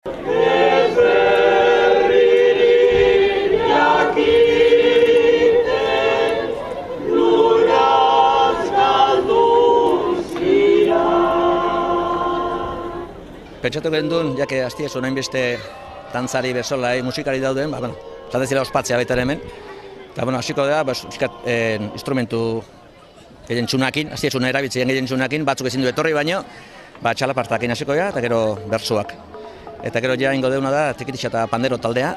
Pentsatu gendun, jake aztiez honain beste dantzari bezola, musikari dauden, zatezila ospatzea baita hemen. Eta, hasiko da, instrumentu gehien txunakin, aztiez una erabiltzean gehien txunakin, batzuk ezin du etorri baino, txalapartakin hasiko da, eta gero bertsuak. Eta gero ja ingo deuna da, Trikitixa eta Pandero taldea,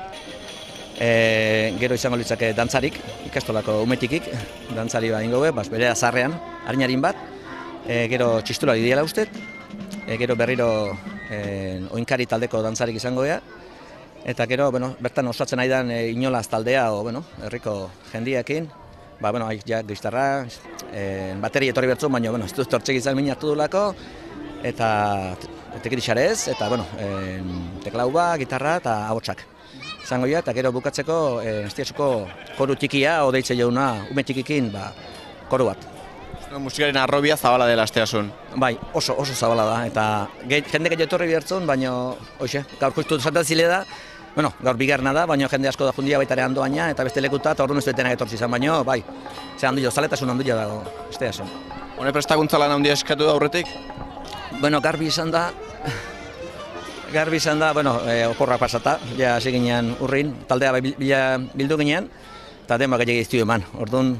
gero izango litzake dantzarik, ikastolako umetikik, dantzari ingo bere azarrean, harinarin bat, gero txistulari diela ustez, gero berriro oinkari taldeko dantzarik izango da, eta gero bertan osatzen nahi den inolaz taldea, herriko jendiakin, giztarra, bateri etorri bertzu, baina ez dut tortxek izan minartu dulako, eta Trikitixarez, eta teklau bat, gitarra eta ahotsak izango da, eta gero bukatzeko aztiezuko koru txikia, odeitze jauna, ume txikikin, koru bat. Musikaren arrobia zabala dela asteasun. Bai, oso zabala da, eta jende gehiago etorri behartzun, baina gaur justu zantazile da, gaur bigarna da, baina jende asko da jundia baitare handoaina, eta beste lekuta, eta orduan ez duetenak etortzi izan, baina bai, ze handu jo, zaletasun handu jo dago asteasun. Hone prestakuntza lan handia eskatu da aurretik? Garbi izan da, oporrak pasata, ja hasi ginean urrin, taldea bildu ginean, eta denba gehiago iztu eman. Orduan,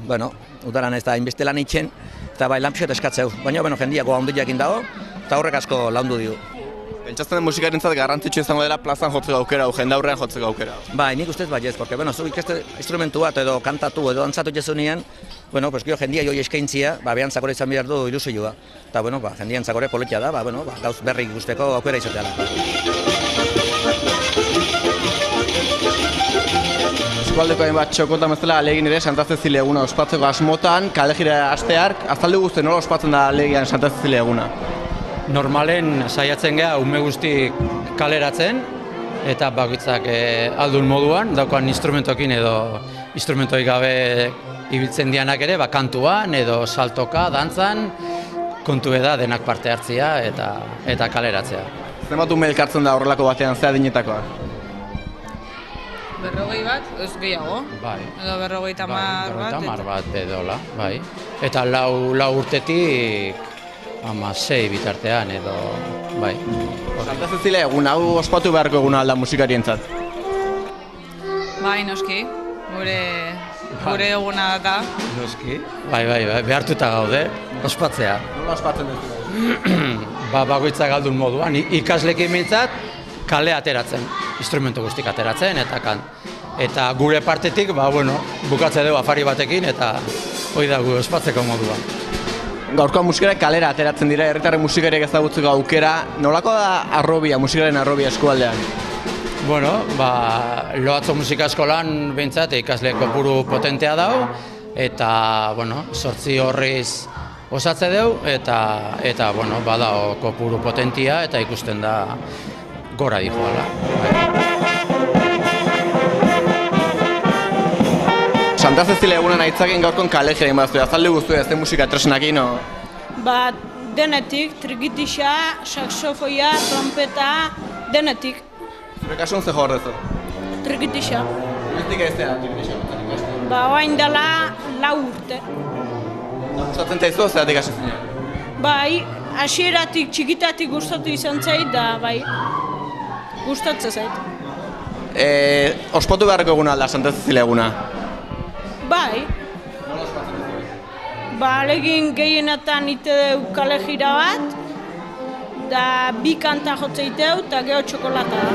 udaran ez da inbeste lan itxen, eta lanpixo eta eskatzeu. Baina, jendiako handiakin dago, eta horrek asko laundu digu. Pentsatzen den musikarentzat garrantzitsu izango dela plazan jotzeko aukera, jendaurrean jotzeko aukera. Bai, nik ustez baiez, porque, zu ikaste instrumentu bat edo kantatu edo dantzatu jezunean, gero jendia joi eskaintzia, behan zakore izan behar du ilusioa. Eta, jendian zakore politia da, gauz berri guzteko aukera izatea. Eskualdeko hainbat txokotan bezala alegin ere Santa Cecilia eguna ospatzeko asmotan, kalejira asteark, azaldu guzti nola ospatzen da alegian Santa Cecilia eguna? Normalen saiatzen geha ume guzti kaleratzen, eta bakoitzak aldun moduan, daukan instrumentokin edo instrumentoi gabe ibiltzen dianak ere, kantuan edo saltoka, dantzan, kontu da denak parte hartzia eta kaleratzea. Zenbat ume elkartzen da horrelako batean zea dinetakoa? 40 bat, ez gehiago, edo 50 bat edola, bai. Eta lau urtetik 6 bitartean edo, bai. Santa Cecilia egun, hau ospatu beharko eguna alda musikarientzat? Bai, noski, gure eguna da. Noski? Bai, behartuta gaude, ospatzea. Nola ospatzen dut? Bakoitzak aldun moduan, ikaslekin mintzat, kale ateratzen, instrumentu guztik ateratzen, eta gure partetik, bukatze dugu afari batekin, eta hori da gu ospatzeko modua. Gaurkoa musikariak kalera ateratzen dira, herritarren musikariak ezagutzeko aukera, nolako da musikaren arrobia eskualdean? Loatzo musika eskolan behintzat ikasle kopuru potentea dago, eta 8 horriz osatze dugu, eta badao kopuru potentia, eta ikusten da gora dihoala. Santa Cecilia egunan aitzakin gaurkon kalejira egin baztu, azaldu guztu ez den musika tresnakin? Denetik, Trikitixa, saxofoia, trompeta, denetik. Zure kasun ze hor dezu? Trikitixa. Guztik ez da Trikitixa? Oain dela 4 urte. Gustatzen zaizu, zeratik hasi zinean? Bai, hasieratik txikitatik gustatu izan zait, da gustatzen zait. Ospatu beharreko eguna alda Santa Cecilia eguna? Bai. Nola ospatzen duzu? Alegin gehienetan ite deu kalejira bat, da 2 kanta jotzeiteu, eta geho txokolata da.